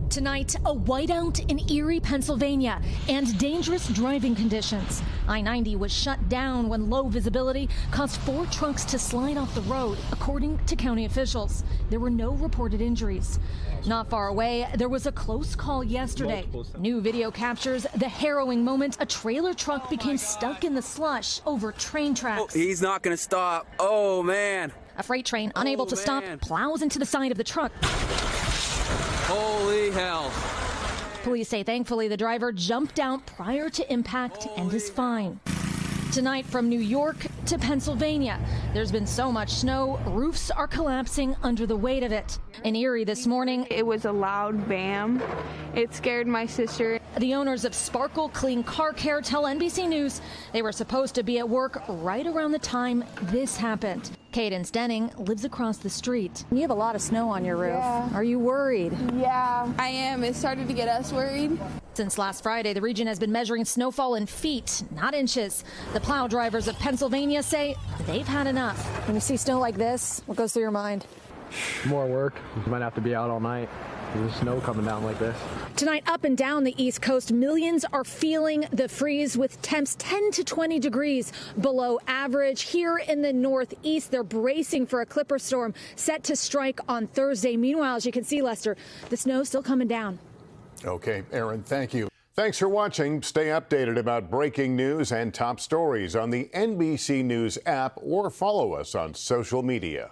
Tonight, a whiteout in Erie, Pennsylvania, and dangerous driving conditions. I-90 was shut down when low visibility caused 4 trucks to slide off the road, according to county officials. There were no reported injuries. Not far away, there was a close call yesterday. New video captures the harrowing moment a trailer truck became stuck in the slush over train tracks. Oh, he's not going to stop. Oh, man. A freight train, unable to stop, plows into the side of the truck. Holy hell. Police say thankfully the driver jumped out prior to impact and is fine. Tonight from New York to Pennsylvania, there's been so much snow, roofs are collapsing under the weight of it. In Erie this morning, it was a loud bam. It scared my sister. The owners of Sparkle Clean Car Care tell NBC News they were supposed to be at work right around the time this happened. Cadence Denning lives across the street. You have a lot of snow on your roof. Yeah. Are you worried? Yeah, I am. It started to get us worried. Since last Friday, the region has been measuring snowfall in feet, not inches. The plow drivers of Pennsylvania say they've had enough. When you see snow like this, what goes through your mind? More work. You might have to be out all night. There's snow coming down like this. Tonight, up and down the East Coast, millions are feeling the freeze with temps 10 to 20 degrees below average. Here in the Northeast, they're bracing for a clipper storm set to strike on Thursday. Meanwhile, as you can see, Lester, the snow's still coming down. Okay, Erin, thank you. Thanks for watching. Stay updated about breaking news and top stories on the NBC News app or follow us on social media.